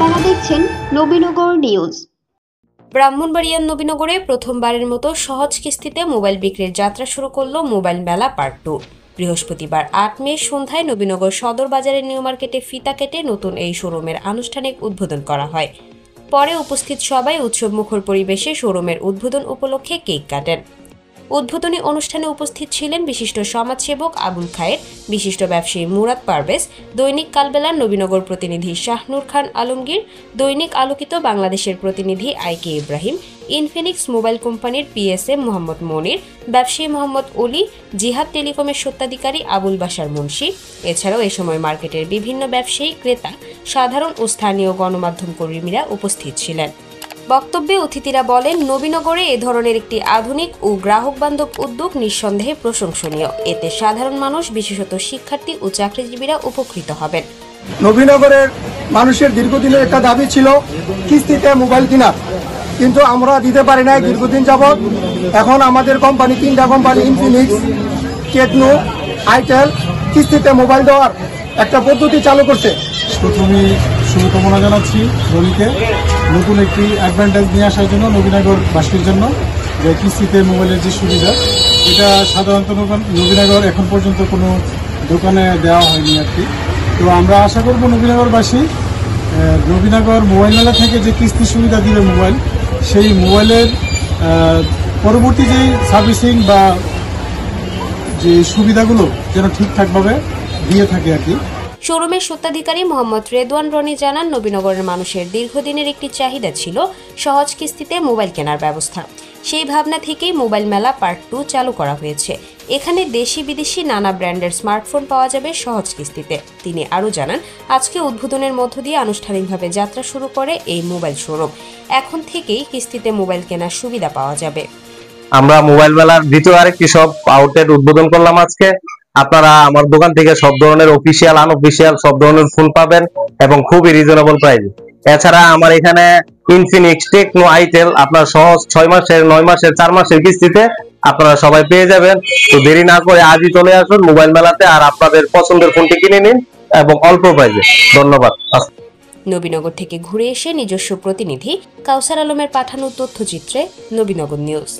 আপনারা দেখছেন নবীনগর নিউজ। ব্রাহ্মণবাড়িয়ার নবীনগরে প্রথমবারের মতো সহজ কিস্তিতে মোবাইল বিক্রির যাত্রা শুরু করল মোবাইল মেলা পার্ট 2। বৃহস্পতিবার 8 মে সন্ধ্যায় নবীনগর সদর বাজারের নিউ মার্কেটে ফিতা কেটে নতুন এই শোরুমের আনুষ্ঠানিক উদ্বোধন করা হয়। পরে উপস্থিত সবাই উৎসবমুখর পরিবেশে শোরুমের উদ্বোধন উপলক্ষে কেক কাটেন। উদ্বোধনী অনুষ্ঠানে উপস্থিত ছিলেন বিশিষ্ট সমাজসেবক আবুল খায়ের, বিশিষ্ট ব্যবসায়ী মুরাদ পারভেজ, দৈনিক কালবেলার নবীনগর প্রতিনিধি শাহনুর খান আলমগীর, দৈনিক আলোকিত বাংলাদেশের প্রতিনিধি আইকে ইব্রাহিম, ইনফিনিক্স মোবাইল কোম্পানির পিএসএম মোহাম্মদ মনির, ব্যবসায়ী মোহাম্মদ অলি, জিহাদ টেলিকমের স্বত্বাধিকারী আবুল বাশার মুন্সি। এছাড়াও এ সময় মার্কেটের বিভিন্ন ব্যবসায়ী, ক্রেতা, সাধারণ ও স্থানীয় গণমাধ্যম কর্মীরা উপস্থিত ছিলেন। বক্তব্যে অতিথিরা বলেন, নবীনগরে এ ধরনের একটি আধুনিক ও গ্রাহক বান্ধব উদ্যোগ নিঃসন্দেহে প্রশংসনীয়। এতে সাধারণ মানুষ, বিশেষত শিক্ষার্থী ও চাকরিজীবীরা উপকৃত হবেন। নবীনগরের মানুষের দীর্ঘদিনের একটা দাবি ছিল কিস্তিতে মোবাইল কিনা, কিন্তু আমরা দিতে পারি নাই দীর্ঘদিন যাবৎ। এখন আমাদের কোম্পানি, 3টা কোম্পানি, ইনফিনিক্স, টেকনো, আইটেল, কিস্তিতে মোবাইল দেওয়ার একটা পদ্ধতি চালু করছে। প্রথমে শুভকামনা জানাচ্ছি রনিকে নতুন একটি অ্যাডভান্টেজ নিয়ে আসার জন্য নবীনগরবাসীর জন্য, যে কিস্তিতে মোবাইলের যে সুবিধা, এটা সাধারণত নবীনগর এখন পর্যন্ত কোনো দোকানে দেওয়া হয়নি আর কি। তো আমরা আশা করব নবীনগরবাসী নবীনগর মোবাইল মেলা থেকে যে কিস্তি সুবিধা দিবে মোবাইল, সেই মোবাইলের পরবর্তী যে সার্ভিসিং বা যে সুবিধাগুলো যেন ঠিকঠাকভাবে দিয়ে থাকে আর কি। শোরুমের স্বত্বাধিকারী মোহাম্মদ রেদওয়ান রনি জানান, নবীনগরের মানুষের দীর্ঘদিনের একটি চাহিদা ছিল সহজ কিস্তিতে মোবাইল কেনার ব্যবস্থা। সেই ভাবনা থেকেই মোবাইল মেলা পার্ট 2 চালু করা হয়েছে। এখানে দেশি বিদেশি নানা ব্র্যান্ডের স্মার্টফোন পাওয়া যাবে সহজ কিস্তিতে। তিনি আরও জানান, আজকে উদ্বোধনের মধ্য দিয়ে আনুষ্ঠানিকভাবে যাত্রা শুরু করে এই মোবাইল শোরুম। এখন থেকেই কিস্তিতে মোবাইল কেনার সুবিধা পাওয়া যাবে। আমরা মোবাইল মেলার দ্বিতীয় আরেকটি সব আউটলেট উদ্বোধন করলাম আজকে। আপনারা আমার দোকান থেকে সব ধরনের অফিসিয়াল, আনঅফিসিয়াল সব ধরনের ফোন পাবেন এবং খুবই রিজনেবল প্রাইসে। এছাড়া আমার এখানে ইনফিনিক্স, টেকনো, আইটেল আপনার সহজ 6 মাসের, 9 মাসের, 4 মাসের কিস্তিতে আপনারা সবাই পেয়ে যাবেন। তো দেরি না করে আজই চলে আসুন মোবাইল মেলাতে, আর আপনাদের পছন্দের ফোনটি কিনে নিন এবং অল্প প্রাইসে। ধন্যবাদ। নবীনগর থেকে ঘুরে এসে নিজস্ব প্রতিনিধি কাউসার আলমের পাঠানো তথ্যচিত্রে নবীনগর নিউজ।